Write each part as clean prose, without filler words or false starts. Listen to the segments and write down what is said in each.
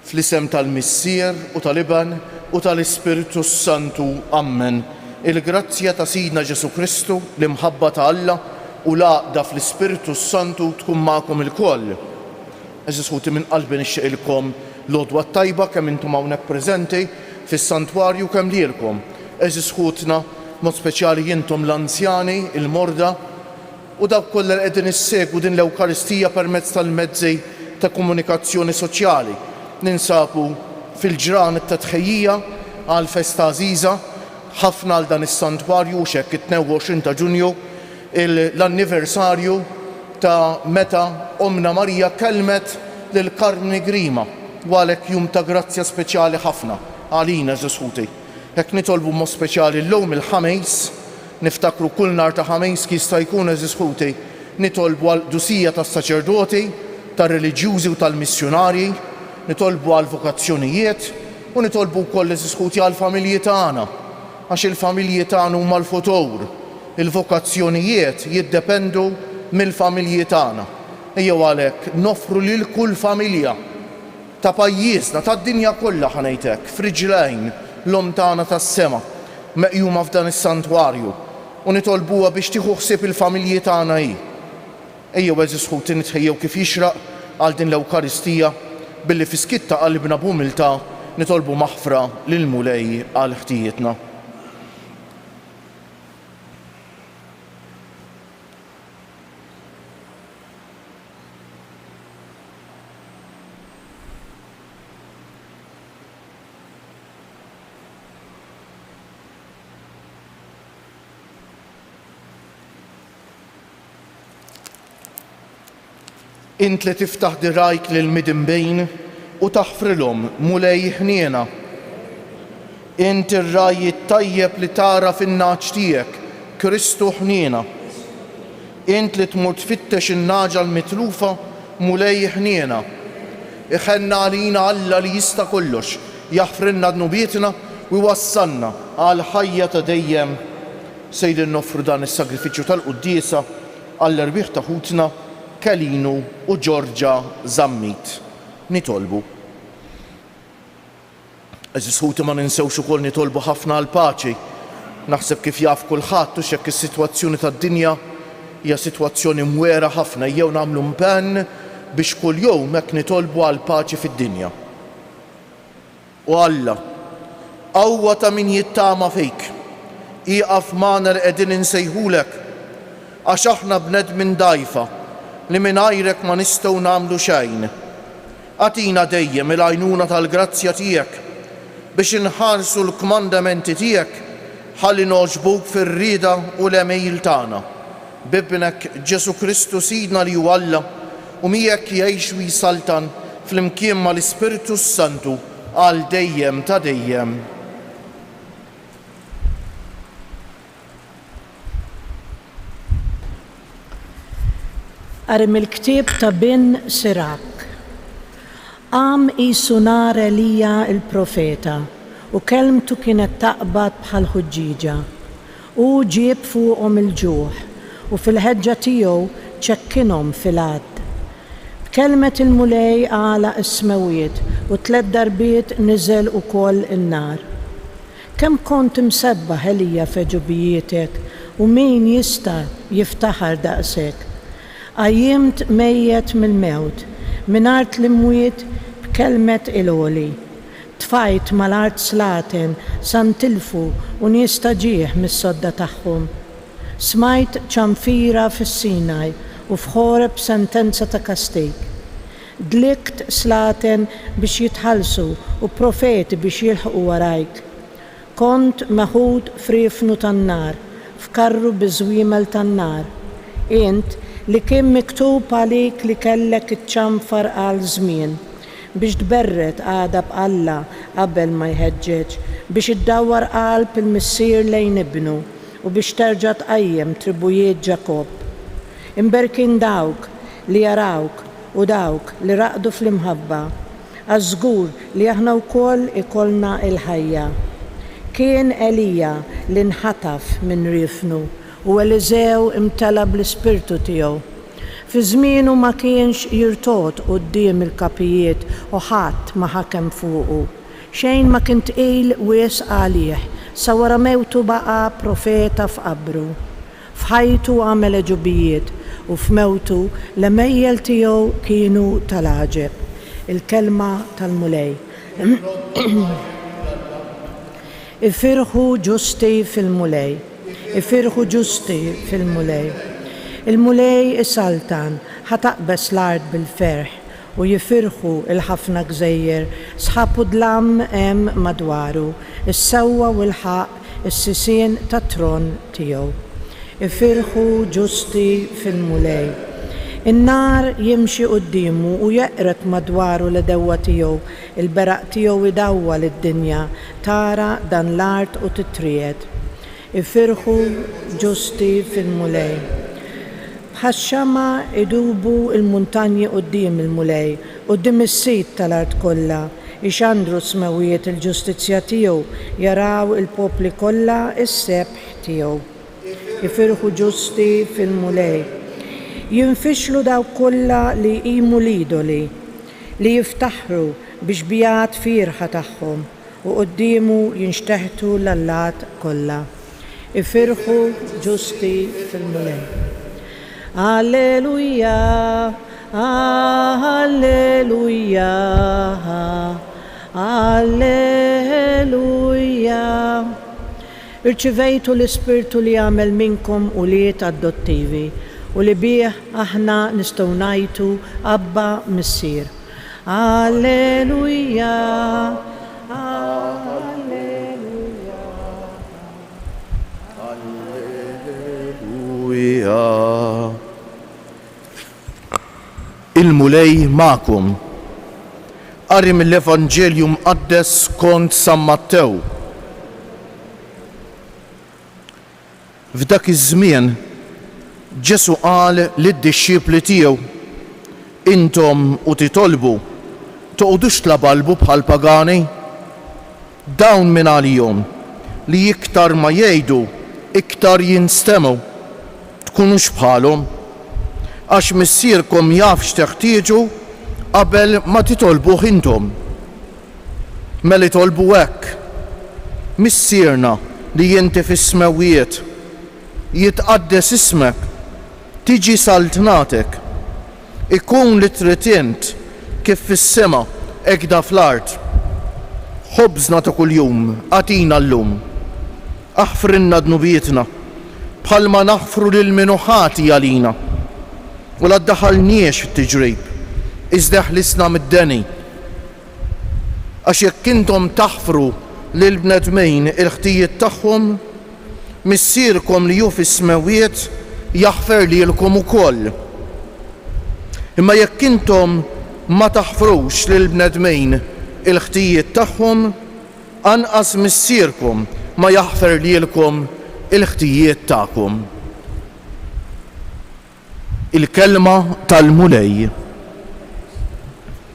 Fl-isem tal-Missier u tal-Iban u tal-Ispiritu Santu. Amen. Il-grazzja ta' Sidna Ġesu Kristu, l-imħabba ta' Alla u l-għaqda fl-Ispiritu Santu tkun magħkom ilkoll. Eżis ħuti minn qalbi nixtieqilkom l-għodwa tajba kemm intom hawnhekk preżenti fis-santwarju kemm lilkom. Eżis ħutna mod speċjali intom l-anzjani, il-morda u dawk kollha li qegħdin issegwu din l-Ewkaristija permezz tal-mezzi ta' komunikazzjoni soċjali. Ninsabu fil-ġranet ta' tħejjija għal festa għażiża ħafna għal dan is-santwarju x'hekk it-22 ta' Ġunju l-anniversarju ta' meta Omna Marija kellmet lil Karmni Grima u għalhekk jum ta' grazzja speċjali ħafna għalina Ġesuti. Hekk nitolbu mod speċjali llum il-ħamejs, niftakru kull nhar ta' ħamejs kif jista' jkun Ġesuti, nitolbu għal dusija tas-saċerdoti, tar-reliġjużi u tal-missjonarji, nitolbu għal vokazzjonijiet u nitolbu wkoll Ġesuti għal familji tagħna, għax il-familji tagħna huma l-futur. Il-vokazzjonijiet jiddependu mill-familji tagħna. Ejjew għalhekk nofru lil kull familja ta' pajjiżna, tad-dinja kollha ħanejtek, f'riġlejn l-Om tagħna tas-sema meqjuma f'dan is-santwarju u nitolbuha biex tieħu ħsieb il-familji tagħna hi. Ejjew Ġesuti nitħejjew kif jixraq għal din l-Ewkaristija billi fi skitt ta' qalbna b'umiltà nitolbu maħfra lil Mulej għal ħtijietna. Int li tiftaħ dirajk lil midinbejn u taħfrilhom mulej ħniena. Int ir-raj tajjeb li tara fin-naġ tiegħek, Kristu ħniena. Int li tmur tfittex in-naġa l-mitlufa mulej ħniena. Iħenna għalina Alla li jista' kollox, jaħfrilna dnubietna u jwassalna għal ħajja ta' dejjem. Sejdin noffru dan is-sagrifiċċju tal-quddiesa għall-erbieħ ta' ħutna Kalinu u Ġorġa Zammit. Nitolbu. Eżis ħuti ma ninsewx ukoll nitolbu ħafna għal paċi. Naħseb kif jaf kulħadd u x'hekk is-sitwazzjoni tad-dinja hija sitwazzjoni mwera ħafna jew nagħmlu impenn biex kull jum hekk nitolbu għal paċi fid-dinja. U Alla, qawwa ta' min jittama fejk, ieqaf magħna li qegħdin insejħulek għax aħna bnedmin dgħajfa li mingħajrek ma nistgħu nagħmlu xejn. Għatina dejjem il-għajnuna tal-grazzja tiegħek biex inħarsu l-kmandamenti tiegħek ħalli noġbuk fir-rieda u l-emejl tagħna. Bibnek Ġesu Kristu Sidna li hu Alla u miegħek jgħix u jsaltan flimkien mal-Ispiritu Santu għal dejjem ta' dejjem. Qari mill-ktieb ta' bin Sirak. Qam qisu nar Elija il-profeta u kelmtu kienet taqbad bħal ħuġġiġa u ġieb fuqhom il-ġuħ u fil-ħeġġa tiegħu ċekkinhom fil-għadd. B'kelmet il-mulej għalaq is-smewiet u 3 darbiet niżel ukoll in-nar. Kemm kont imsebbaħ Elija f'eġubijietek u min jista' jiftaħar daqshekk. Għajjimt mejjet mill-mewt, mingħajr l-imwiet b'kelmet il-għoli. Tfajt mal-art slaten santilfu u nistaġieħ mis-sodda tagħhom. Smajt ċanfira fis-Sinaj u f'Ħoreb sentenza ta' kastig. Dlikt slaten biex jitħallsu u profeti biex jilħqu warajk. Kont maħud frifnu tan-nar, f'karru biżwiemel tan-nar. Int li kien miktub għalik li kellek iċċanfar għal żmien biex tberret għada b'Alla qabel ma jħeġġeġ, biex iddawwar qalb il-missier lejn ibnu u biex terġa' tqajjem tribujiet Ġakob. Imberkin dawk li jarawk u dawk li raqdu fl-imħabba, għaż-żgur li aħna wkoll ikollna il-ħajja. Kien Elija li nħataf minn rifnu u Eliżew imtela bl-Ispirtu tiegħu. Fi żmienu ma kienx jirtot quddiem il-kapijiet u ħadd ma ħakem fuqu. Xejn ma kien tqil wies għalih, sa wara mewtu baqa' profeta f'qabru. F'ħajtu għamel ġubijiet u f'mewtu l-emejjel tiegħu kienu tal-għaġeb. Il-kelma tal-mulej. Ifirħu ġusti fil-mulej. Ifirħu ġusti fil-mulej. Il-mulej is-saltan ħataqbes l-art bil-ferħ u jifirħu il-ħafna gżejjer sħabu dlam hemm madwaru, is-sewwa u l-ħaq, is-sisien tat-tron tiegħu. Ifirħu ġusti fil-mulej. In-nar jimxi quddiemu u jeqret madwaru l-dewwa tiegħu, il-beraq tiegħu idawwa lid-dinja tara dan l-art u titried. Ifirħu ġusti fil-mulej. Bħax-xama idubu il-muntanji qudiem il-mulej, qudiem is-sit tal-art kollha, ixandru smewijiet il-ġustizzja tiegħu, jaraw il-popli kollha is-sebħ tiegħu. Ifirħu ġusti fil-mulej. Jinfixlu dawk kollha li jqimu l-idoli, li jiftaħru biex bijat firħa tagħhom u quddiemu jinxteħtu l-allat kollha. Ifirħu ġusti fil-mulej. Alleluja, alleluja, alleluja. Irċivejtu l-Ispirtu li jagħmel minkom uliet adottivi u li bih aħna nistgħu ngħidu Abba Missier. Alleluja, alleluja. Alleluja. Il-mulej ma'kum. Qari mill-Evanġelju mqaddes skont San Mattew. F'dak iż-żmien Ġesu qal lid-dixxiepli tiegħu: intom u titolbu, toqgħodux tlabalbu bħal pagani? Dawn minn għalihom li iktar ma jgħidu iktar jinstemu, tkunux bħalhom, għax missierkom jaf x'teħtieġu qabel ma titolbuh intom. Mela tolbu hekk: Missierna li inti fis-smewwiet, jitqaddes ismek, tiġi saltnatek, ikun li trid int kif fis-sema hekk da fl-art. Ħobżna ta' kuljum għatina llum. Aħfrinna dnubietna bħalma naħfru lil min ħati għalina. U la ddaħħalniex fit-tiġrib, iżda ħlisna mid-deni. Għax jekk intom taħfru lil bnedmejn il-ħtijiet tagħhom, missierkom li hu fis-smewwiet jaħfer lilkom ukoll. Imma jekk intom ma taħfrux lil bnedmejn il-ħtijiet tagħhom, anqas missierkom ma jaħfer lilkom il-ħtijiet tagħkom. Il-kelma tal-mulej.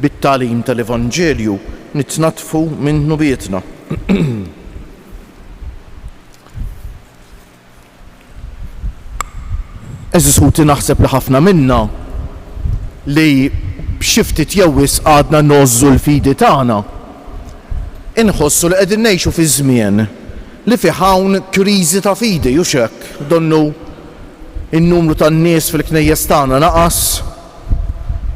Bit-tagħlim tal-Evanġelju nitnatfu minn nubietna. Eżisuti naħseb li ħafna minna li b'xi ftit jewwis għadna nożżu l-fidi tagħna. Inħossu li qegħdin ngħixu fi żmien li fi hawn kriżi ta' fidi u x'hekk. Donnu in-numru tan-nies fil-knejjes tagħna naqas.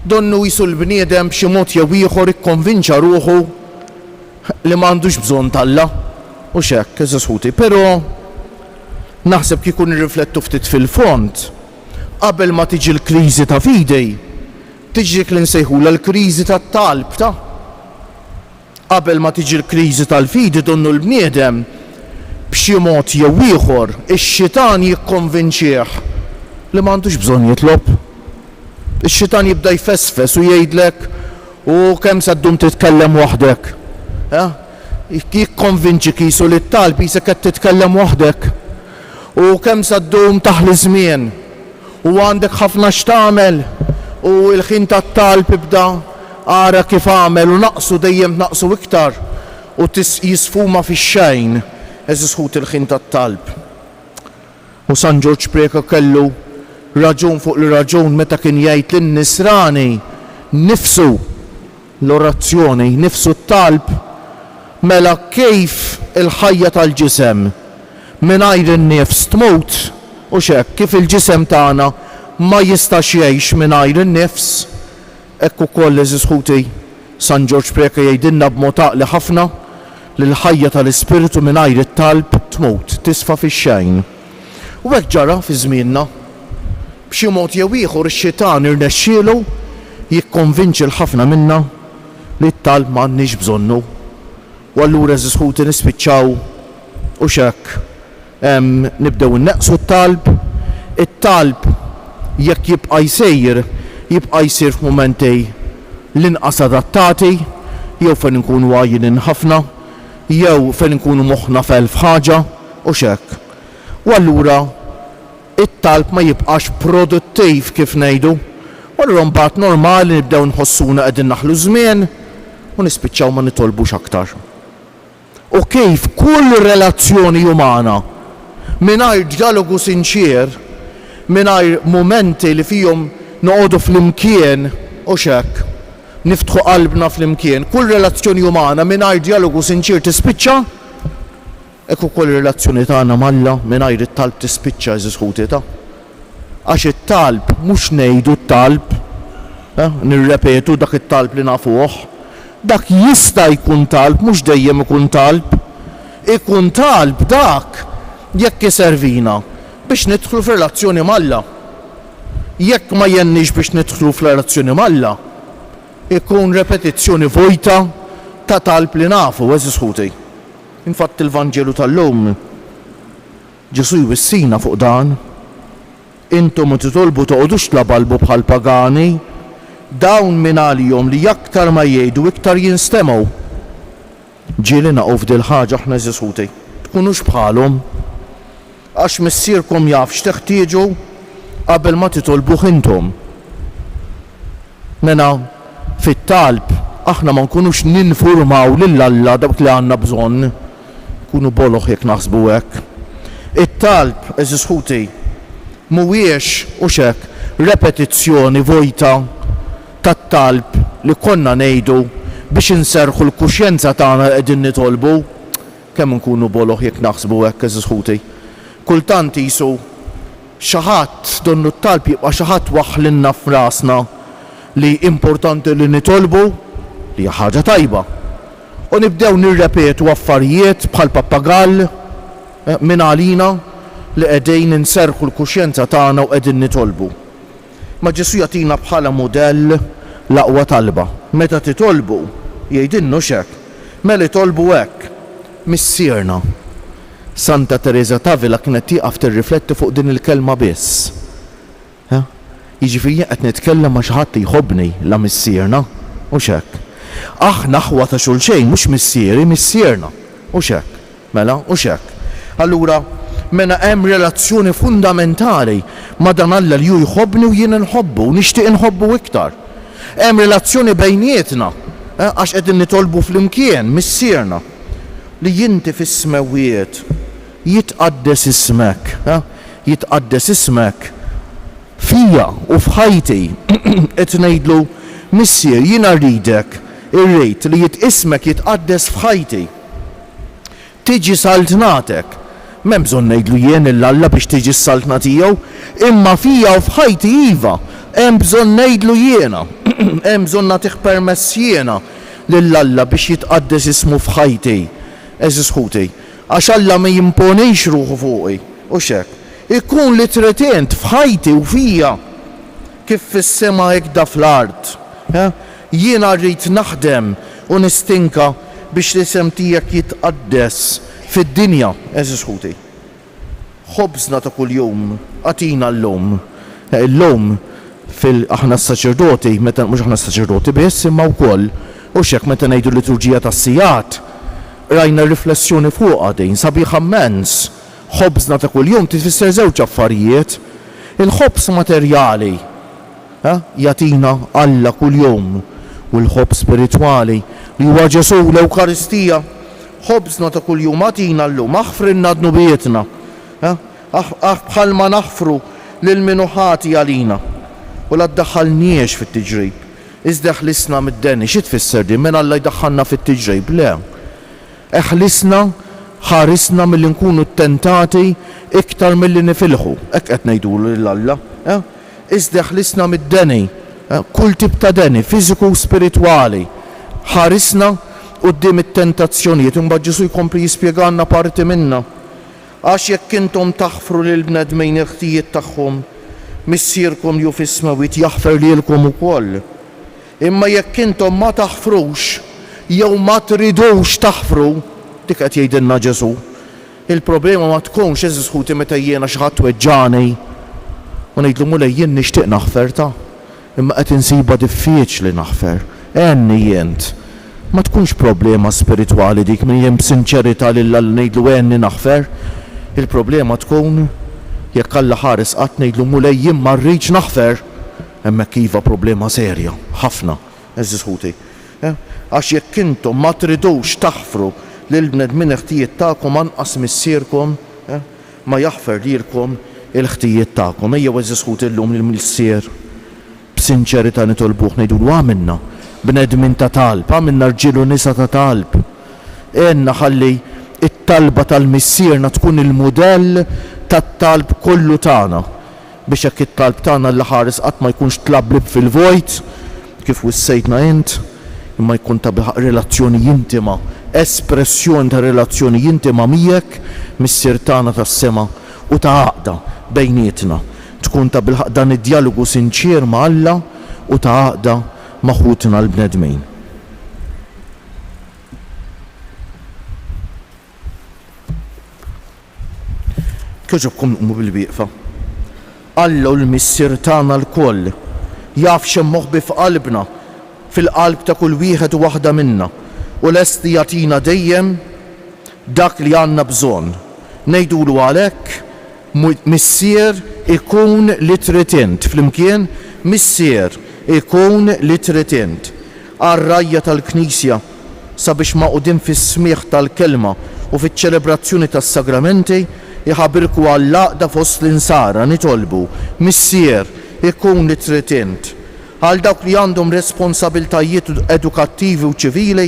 Donnu jisu l-bniedem b'xi mod jew ieħor ikkonvinċa ruħu li m'għandux bżonn talla u x'hekk eżisuti. Però naħseb kieku nirriflettu ftit fil-fond qabel ma tiġi l-kriżi ta' fidej, tiġi li nsejħula l-kriżi tat-talb ta'. Qabel ma tiġi l-kriżi tal-fidi donnu l-bniedem b'xi mod jew ieħor ix-xitan jikkonvinċih li m'għandux bżonn jitlob. Ix-xitan jibda jfesfes u jgħidlek: u kemm se ddum titkellem waħdek. Jikkonvinċi kisu li t-talb jisek qed titkellem waħdek. U kemm se ddum taħli żmien. U għandek ħafna x'tagħmel u l-ħin tat-talb ibda ara kif għamel u naqsu dejjem naqsu iktar u jisfuma fix-xejn eżisħut il-ħin tat-talb. U San George Preka kellu raġun fuq l-raġun meta kien jgħid lin-nisrani nifsu l-orazzjoni, nifsu t-talb, mela kif il-ħajja tal-ġisem mingħajr in-nifs tmut u x'hekk kif il-ġisem tagħna ma jistax jgħix mingħajr in-nifs, hekk ukoll eżis ħuti San George Preka jgħidilna b'mod għaqli ħafna li l-ħajja tal-ispiritu mingħajr it-talb tmut, tisfa fix-xejn. U hekk ġara fi żmienna. B'xi mod jew ieħor ix-xitan irnexxielu jikkonvinċi l-ħafna minna li t-talb m'għandniex bżonnu. U allura eżis ħuti nispiċċaw u x'hekk nibdew inneqsu t-talb. It-talb jekk jibqa' jsir f'mumentej l-inqas adattati, jew fejn inkunu għajjin ħafna, jew fejn inkunu moħħna f'elf ħaġa u x'hekk. U allura it-talb ma jibqax produttiv kif ngħidu, u allura mbagħad normali nibdew nħossuna qegħdin naħlu żmien u nispiċċaw ma nitolbux aktar. U kif kull relazzjoni umana mingħajr dialogu sinċier, mingħajr momenti li fihom noqogħdu flimkien u x'hekk, niftħu qalbna flimkien, kull relazzjoni umana mingħajr dialogu sinċier tispiċċa, hekk ukoll ir-relazzjoni tagħna malla mingħajr it-talb tispiċċa eżis ħuti ta'. Għax it-talb mhux ngħidu t-talb, nirrepetu dak it-talb li nafuh, dak jista' jkun talb, mhux dejjem ikun talb. Ikun talb dak jekk iservina biex nidħlu f'relazzjoni malla. Jekk ma jennix biex nidħlu f'relazzjoni malla, ikun repetizzjoni vojta ta' talb li nafu, eżis ħuti. Infatti il-Vanġelu tal-lum Ġesu jwissina fuq dan. Intom ma titolbu toqgħodux tlabalbu bħal pagani, dawn minn għalihom li aktar ma jgħidu iktar jinstemaw. Ġieli naqgħu f'dil ħaġa aħna eżis ħuti. Tkunux bħalhom għax missierkom jaf x'teħtieġu qabel ma titolbuh intom. Mela fit-talb aħna ma nkunux ninfurmaw lil Alla dak li għandna bżonn, kunu boloħ jekk naħsbu hekk. It-talb eżis ħuti mhuwiex u x'hekk repetizzjoni vojta tat-talb li konna ngħidu biex inserħu l-kuxjenza tagħna qegħdin nitolbu, kemm nkunu boloħ jekk naħsbu hekk eżis ħuti. Kultant qisu xi ħadd donnu t-talb jibqa' xi ħadd waħħlilna f'rasna li importanti li nitolbu li hija ħaġa tajba. U nibdew nirrepetu affarijiet bħal pappagall minn għalina li qegħdin inserħu l-kuxjenza tagħna u qegħdin nitolbu. Ma Ġesu jagħtina bħala mudell l-aqwa talba. Meta titolbu jgħidilnu x'hekk, mela tolbu hekk missierna. Santa Teresa Tavila kienet tieqaf tirrifletti fuq din il-kelma biss. Jiġifieri qed nitkellem ma' xi ħadd li jħobbni la missierna u x'hekk. Aħna ħwa ta' xulxejn mhux missierna u x'hekk. Mela u x'hekk. Allura mela hemm relazzjoni fundamentali ma' dan Alla li hu jħobbni u jien inħobbu u nixtieq inħobbu iktar. Hemm relazzjoni bejnietna għax qegħdin nitolbu flimkien missierna li jinti fis-smewiet jitqaddes ismek, jitqaddes ismek fija u f'ħajti qed ngħidlu missier jiena rridek irrid li ismek jitqaddes f'ħajti. Tiġi saltnatek. M'hemm bżonn ngħidlu jien il-Alla biex tiġi s-saltna tiegħu, imma fija u f'ħajti iva, hemm bżonn ngħidlu jiena, hemm bżonn nagħtih permess jiena lill-Alla biex jitqaddes ismu f'ħajti. Eżis ħuti, għax Alla ma jimponix ruħu fuqi, u x'hekk. Ikun li tretent f'ħajti u fija kif fis-sema hekk da fl-art. Jiena rrid naħdem u nistinka biex l-isem tiegħek jitqaddes fid-dinja, eżis ħuti. Ħobżna ta' kuljum għatina l-lum. L-lum aħna s-saċerdoti, meta mhux aħna s-saċerdoti biss imma wkoll, u x'hekk meta ngħidu l-liturġija tas-sijat, rajna riflessjoni fuq għadin, sabiħ ammens. Ħobżna ta' kuljum tifisser żewġ affarijiet. Il-ħobs materjali jatina Alla kuljum u l-ħobb spiritwali li huwa Ġesu l-Ewkaristija. Ħobżna ta' kuljum għatina llum, aħfrinna d-nubietna. Bħalma naħfru lil minu ħati għalina u la ddaħħalniex fit-tiġrib. Iżda ħlisna mid-deni. Xi tfisser din? Min Alla jdaħħalna fit-tiġrib? Le. Ħlisna ħarisna milli nkunu ttentati iktar milli nifilħu. Hekk qed ngħidulu lil Alla. Iżda ħlisna mid-deni. Kull tip ta' deni, fiżiku u spiritwali. Ħarisna quddiem it-tentazzjonijiet. Imbagħad Ġesu jkompli jispjegalna parti minnha. Għax jekk intom taħfru lil bnedmejn il-ħtijiet tagħhom, missierkom ju fis-smawiet jaħfer lilkom ukoll. Imma jekk intom ma taħfrux jew ma tridux taħfru, dik qed jgħidilna Ġesu. Il-problema ma tkunx eżisħuti meta jiena xi ħadd weġġani u ngħidlu mulej jien nixtieq naħfer ta' imma qed insiba diffiċli naħfer. Enni jient. Ma tkunx problema spiritwali dik minn jem b'sinċerità lil Alla ngħidlu enni naħfer. Il-problema tkun jekk Alla ħares qatt ngħidlu mulej jien ma rridx naħfer, hemmhekk iva problema serja, ħafna, eżisħuti. Għax jekk intom ma tridux taħfru lil bnedmin il-ħtijiet tagħkom anqas missierkom ma jaħfer lilkom il-ħtijiet tagħkom. Ejjew eżisħuti llum lill-missier b'sinċerità nitolbuh ngħidulu għamilna bnedmin ta' talb, għamilna rġiel u nisa ta' talb. Enna ħalli it-talba tal-missierna tkun il-mudell tat-talb kollu tagħna. Biex jekk it-talb tagħna li ħares qatt ma jkunx tlablib fil-vojt, kif wissejtna int, imma jkun ta' relazzjoni intima, espressjoni ta' relazzjoni intima miegħek missier tagħna tas-sema u ta' għaqda bejnietna. Tkun ta' bilħaq dan id-dialogu sinċier ma' Alla u ta' għaqda ma' ħutna l-bnedmin. Kieġobkom nqmu bil-wieqfa. Alla u l-missier tagħna l-koll jaf x'immoħħbi f'qalbna, fil-qalb ta' kull wieħed u waħda minna u lest jagħtina dejjem dak li għandna bżonn. Ngħidulu għalhekk missier ikun li trid int flimkien, missier ikun li trid int. Għar-rajja tal-Knisja sabiex ma' qudiem fis-smigħ tal-kelma u fiċ-ċelebrazzjoni tas-sagramenti jħabirku għall-laqda fost l-insara nitolbu missier ikun li trid int. Għal dawk li għandhom responsabiltajiet edukattivi u ċivili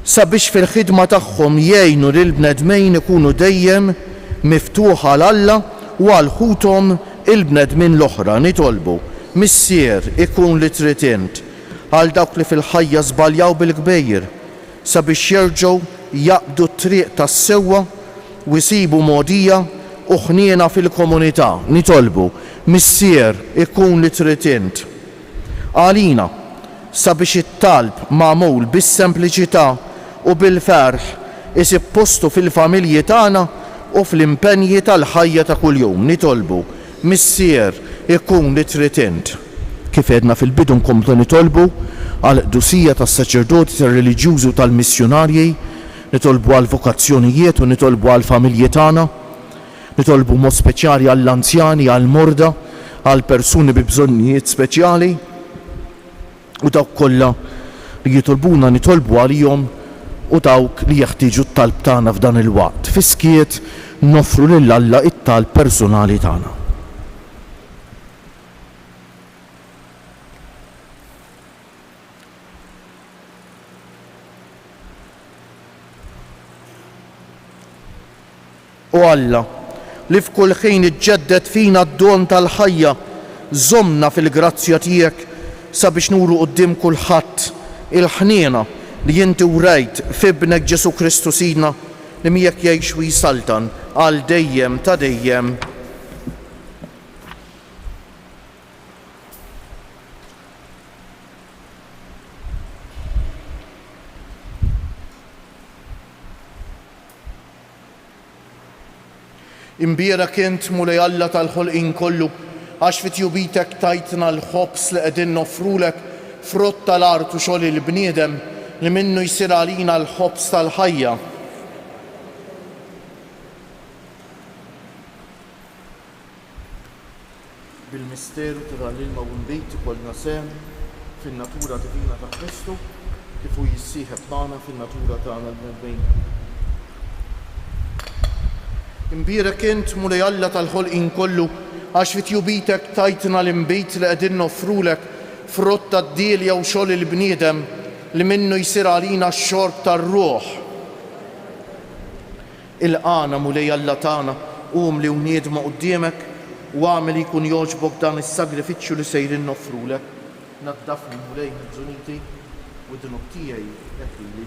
sabiex fil-ħidma tagħhom jgħinu lil bnedmejn ikunu dejjem miftuħa għal Alla u għal ħuthom il-bnedmin l-oħra nitolbu missier ikun li trid int. Għal dawk li fil-ħajja żbaljaw bil-kbejjer sabiex jerġgħu jaqbdu t-triq tas-sewwa u jsibu mogħdija u ħniena fil-komunità nitolbu missier ikun li trid int. Għalina sabiex it-talb magħmul bis-sempliċità u bil-ferħ isib postu fil-familji tagħna u fl-impenji tal-ħajja ta' kuljum nitolbu missier ikun li trid int. Kif edna fil-bidu nkomplu nitolbu għal qdusija tas-saċerdoti tar-reliġjużi u tal-missjonarji, nitolbu għal vokazzjonijiet u nitolbu għal familji tagħna, nitolbu mod speċjali għall-anzjani, għall-morda, għal persuni bi bżonnijiet speċjali u dawk kollha li jitolbuna nitolbu għalihom u dawk li jeħtieġu t-talb tagħna f'dan il-waqt. Fiskiet noffru lil Alla it-talb personali tagħna. U Alla li f'kull ħin iġġedded fina d-don tal-ħajja żommna fil-grazzja tiegħek sabiex nuru quddiem kulħadd il-ħniena li inti urejt f'ibnek Ġesu Kristu Sidna li miegħek jgħix u jisaltan għal dejjem ta' dejjem. Imbierak int mulej Alla tal-ħolqien kollu għax fit-tjubitek tajtna l-ħobs li qegħdin nofrulek frott tal-art u xogħol il-bniedem li minnu jsir għalina l-ħobs tal-ħajja. Bil-misteru tagħlilna u nbejt ikollna sehem fin-natura divina ta' Kristu kif hu jissieħeb magħna fin-natura tagħna l-bnedmin. Imbierak int mulej Alla tal-ħolqien kollu għax fit-jubitek tajtna l-imbit li qegħdin noffrulek frott tad-diel jew xogħol il-bniedem li minnu jsir għalina x-xorb tar-ruħ. Il-qana mulej Alla tagħna qum li wniedma quddiemek u għamel jkun jogħġbok dan is-sagrifiċċju li sejrin noffrulek. Naddafni mulej żuniti u d-dnub tiegħi eħili.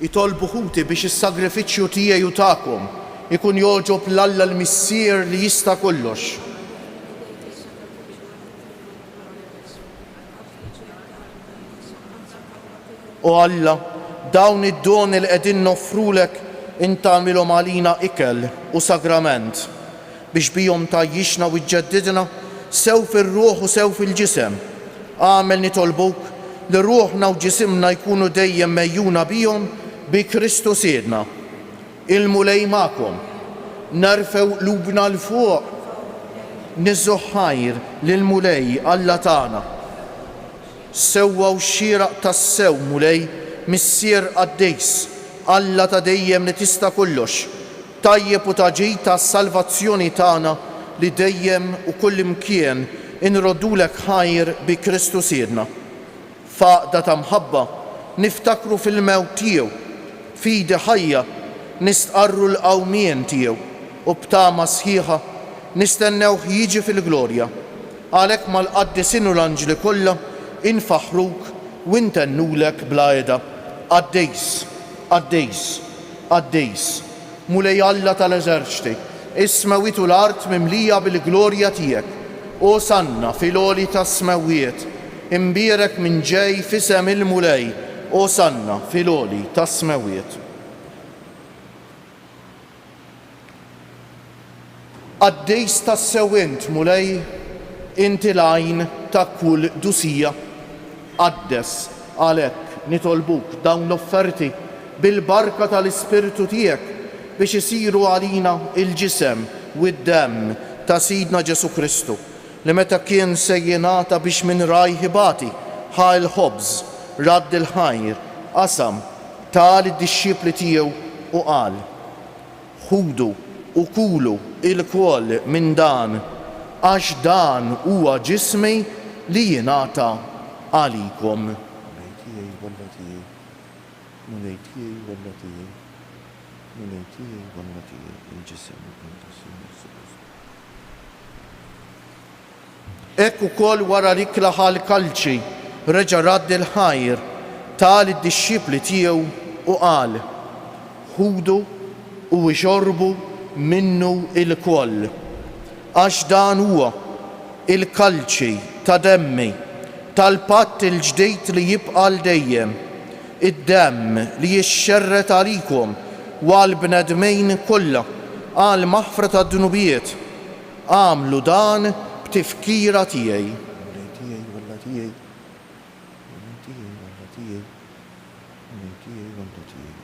Itolbu ħuti biex is-sagrifiċċju tiegħi u tagħkom ikun jogħġob l-Alla l-Missier li jista' kollox. U Alla, dawn id-doni li qegħdin noffrulek intagħmilhom għalina ikel u sagrament biex bihom tajjixna u jġeddidna sew fir-ruħ u sew fil-ġisem. Għamel nitolbuk li ruħna u ġisimna jkunu dejjem mejjuna bihom bi Kristu Siedna. Il-mulej magħkom, narfew qlubna l-fuq, niżżu ħajr lill-mulej Alla tagħna. Sewwa u xieraq tas-sew mulej missier għaddejs, Alla ta' dejjem li tista' kollox, tajjeb u taġid tas-salvazzjoni tagħna li dejjem u kull imkien inroddulek ħajr bi Kristu Siedna. Faqda ta' mħabba niftakru fil-mewt tiegħu, fidi ħajja nistqarru l-qawmien tiegħu u b'tama sħiħa nistennewh jiġi fil-glorja. Għalhekk mal-qaddisin u l-anġli kollha infaħruk u ntennulek bla għeda. Għaddejs, għaddejs, għaddejs, mulej Alla tal-eżerċti, is-smawiet u l-art mimlija bil-glorja tiegħek. Osanna fil-għoli tas-smawiet, imbierek minn ġej fisem il-mulej, Osanna fil-għoli tas-smawiet. Għaddejs tas-sewint mulej, inti l-għajn ta' kull dusija. Għaddes għalhekk nitolbuk dawn l-offerti bil-barka tal-Ispirtu tiegħek biex isiru għalina il-ġisem u d-demm ta' Sidna Ġesu Kristu li meta kien sejjenata biex minn rajħibati ħa il-ħobż radd il-ħajr qasam tal id-dixxipli tiegħu u qal: ħudu u kulu il-kwoll minn dan għax dan huwa ġismi li jingħata għalikom. Ekk ukoll wara li klaħa l-kalċi reġa' radd il-ħajr tal id-dixxipli tiegħu u qal: ħudu u ixorbu minnu il-koll għax dan huwa il-kalċi ta' demmi tal-patt il-ġdejt li jibqa' l-dejjem, id-demm li jixxerret għalikom u għall-bnedmejn kollha għal maħfra tad-dunubiet. Għamlu dan b'tifkira tiegħi.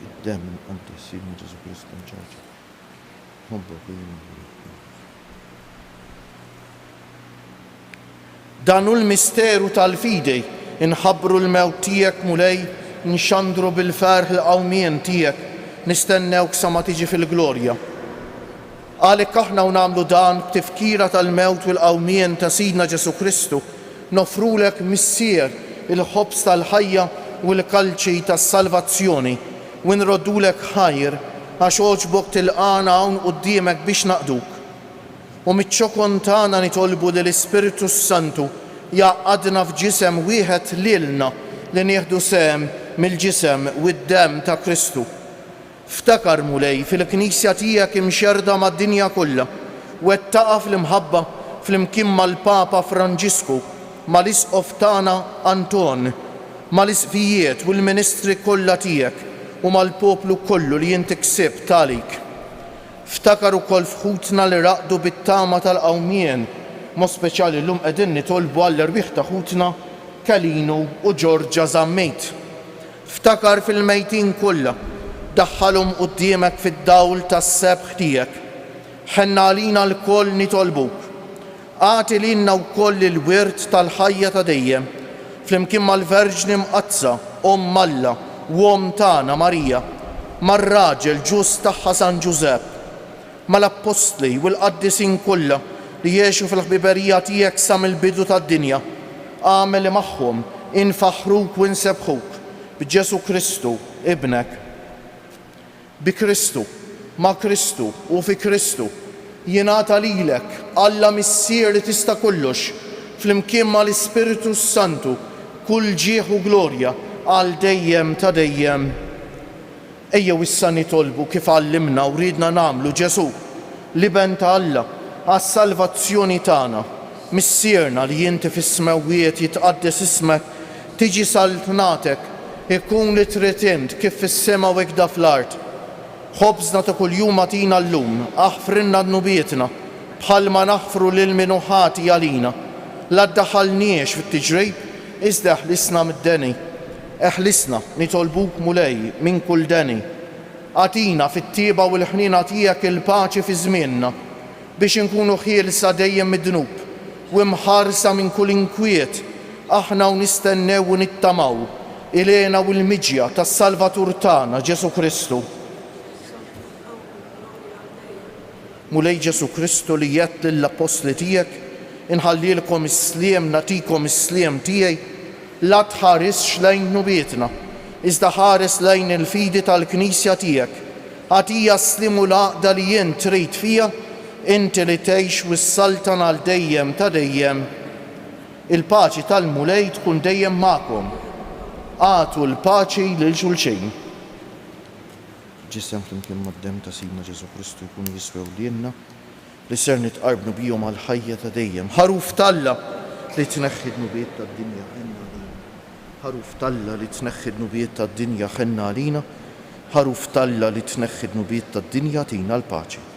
Id-demm anta Sidna Ġesu Kristu nċaċ. Danu l-misteru tal-fidej inħabbru l-mewt tiegħek mulej, nxandru bil-ferħ l-qawmien tiegħek, nistennewk sa ma tiġi fil-glorja. Għalhekk aħna u nagħmlu dan b'tifkira tal-mewt u l-qawmien ta' Sidna Ġesu Kristu, nofrulek missier il-ħobż tal-ħajja u l-kalċi tas-salvazzjoni u nroddulek ħajr għax oġbok tilqana hawn quddiemek biex naqduk. U miċ-ċokon tagħna nitolbu li l-Ispiritu Santu jaqgħadna f'ġisem wieħed lilna li nieħdu sehem mill-ġisem u d-demm ta' Kristu. Ftakar mulej fil-Knisja tiegħek imxerda mad-dinja kollha u qed taqa' fl-imħabba flimkien mal-Papa Franġisku, mal-Isqof tagħna Anton, mal-isfijiet u l-ministri kollha tiegħek u mal-poplu kollu li inti ksibt għalik. Ftakar ukoll f'ħutna li raqdu bit-tama tal-qawmien, mod speċjali llum qegħdin nitolbu għall-irwieħ ta' ħutna Kalinu u Ġorġa Żammejt. Ftakar fil-mejtin kollha, daħħalhom quddiemek fid-dawl tas-sebħ tiegħek. Ħenna għalina l-koll nitolbuk. Għati lilna wkoll il-wirt tal-ħajja ta' dejjem, flimkien mal-Verġni Mqazza, Omm Alla u Omm tagħna Marija, mar-raġel ġust tagħha San Ġusepp, mal-Apostli u l-qaddisin kollha li jgħixu fil-ħbiberija tiegħek sa mill-bidu tad-dinja. Għamel magħhom infaħruk u nsebħuk b'Ġesu Kristu, ibnek. Bi Kristu, ma' Kristu u fi Kristu jingħata lilek Alla Missier li tista' kollox flimkien mal-Ispiritu Santu kull ġieħ u glorja għal dejjem ta' dejjem. Ejjew issa nitolbu kif għallimna u ridna nagħmlu Ġesu li ben ta' Alla għas-salvazzjoni tagħna. Missierna li inti fis-smewwiet jitqaddes ismek, tiġi saltnatek, ikun li trid int kif fis-sema u hekk fl-ard. Ħobżna ta' kuljum atina llum, aħfrinna dnubietna bħalma naħfru lil min ħati għalina. La ddaħħalniex fit-tiġrib, iżda eħlisna mid-deni. Eħlisna nitolbuk mulej minn kull deni. Atina fit-tieba u l-ħnina tiegħek il-paċi fi żmienna biex inkunu ħielsa dejjem mid-dnub u mħarsa minn kull inkwiet aħna u nistennew u nittamaw ilena u l-miġja tas-Salvatur tagħna Ġesu Kristu. Mulej Ġesu Kristu li jett lill-apostli tiegħek inħallilkom is-sliem natikom is-sliem tiegħi, la tħaresx lejn nubietna, iżda ħares lejn il-fidi tal-Knisja tiegħek. Għatija slim u l-għaqda li jien trid fija, inti li tgħix u s-saltan għal dejjem ta' dejjem. Il-paċi tal-mulej tkun dejjem magħkom. Għatu l-paċi lil xulxejn. Ġisem flimkien mad-dem ta' Sidna Ġesu Kristu jkunu jiswew lilna li ser nitqarbnu bihom għal ħajja ta' dejjem. Ħaruf Talla li tneħħi nubiet tad-dinja ħenna għalina. Ħaruf Talla li tneħħi nubiet tad-dinja ħenna għalina. Ħaruf Talla li tneħħi nubiet tad-dinja tina l-paċi.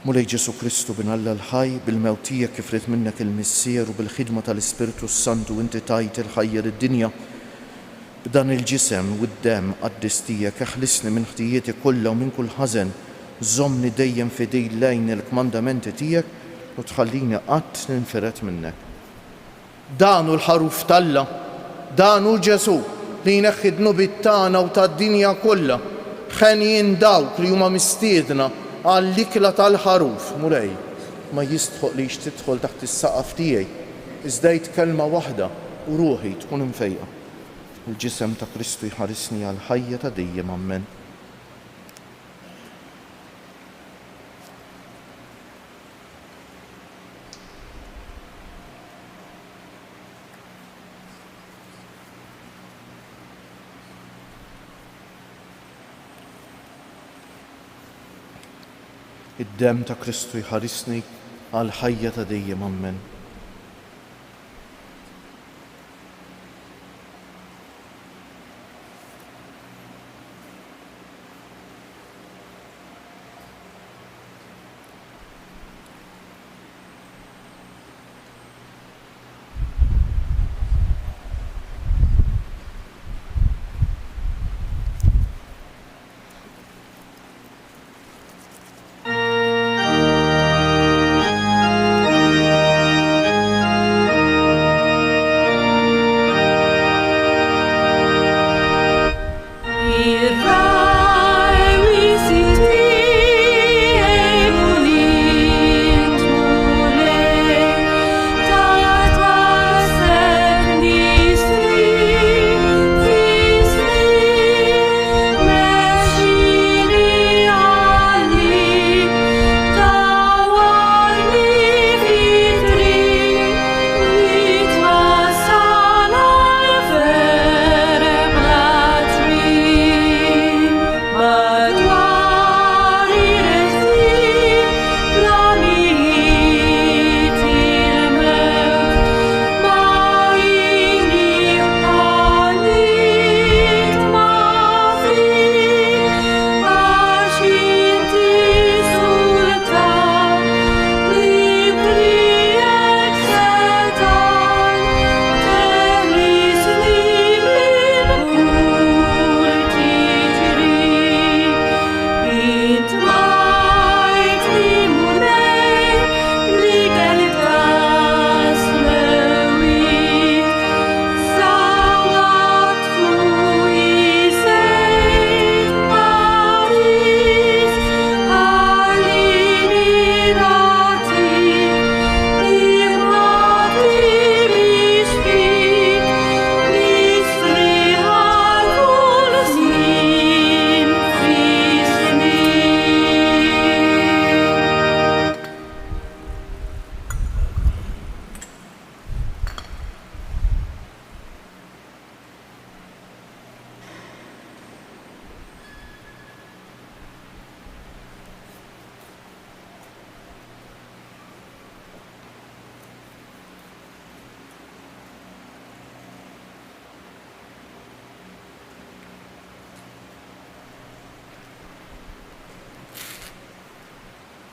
Mulej Ġesu Kristu bin Alla l-ħaj bil-mewt tiegħek kif rid minnek il-Missier u bil-ħidma tal-Ispiritu Santu inti tajt il-ħajja lid-dinja. B'dan il-ġisem u d-dem qaddis tiegħek eħlisni minn ħtijieti kollha u minn kull ħażen. Żommni dejjem fidej lejn il-kmandamenti tiegħek u tħallini qatt ninferet minnek. Dan hu l-ħaruf Talla, dan hu Ġesu li jneħħi d-nubiet tagħna u tad-dinja kollha. Ħenjin dawk li huma mistiedna għall-ikla tal-ħaruf. Mulej, ma jistħoq li tidħol taħt is-saqaf tiegħi, iżda kelma waħda u ruħi tkun imfejqa. Il-ġisem ta' Kristu jħarisni għal ħajja ta' dejjem, ammen. Id-dem ta' Kristu jħarisni għal ħajja ta' dejjem, ammen.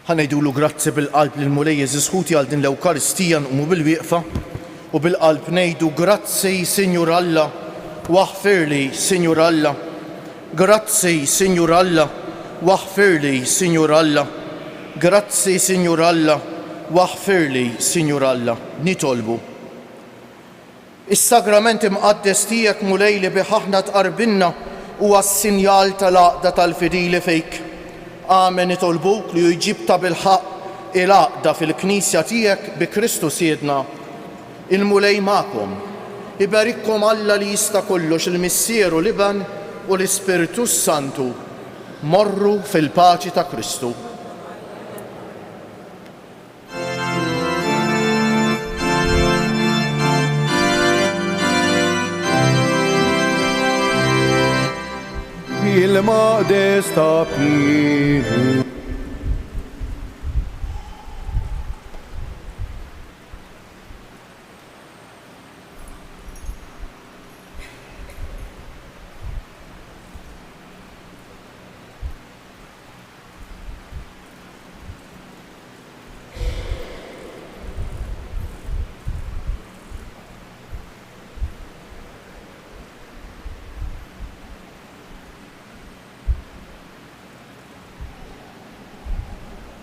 ħanejdulu grazzi bil-qalb lil mulej Jeżisħuti għal din l-Ewkaristija nqumu bil-wieqfa u bil-qalb ngħidu grazzi Sinjur Alla waħfirli Sinjur Alla. Grazzi Sinjur Alla waħfirli Sinjur Alla. Grazzi Sinjur Alla waħfirli Sinjur Alla. Nitolbu. Is-sagrament imqaddes tiegħek mulej li biħaħna tqarbinna huwa s-sinjal tal-għaqda tal-fidili fejk. Amen nitolbuk li jġibta bil-ħaq il-għaqda fil-Knisja tiegħek bi Kristu Siedna. Il-mulej magħkom. Ibarikkom Alla li jista' kollox il-Missieru Liban u l-Ispiritu Santu. Morru fil-paċi ta' Kristu. Il-maqdes ta' Piru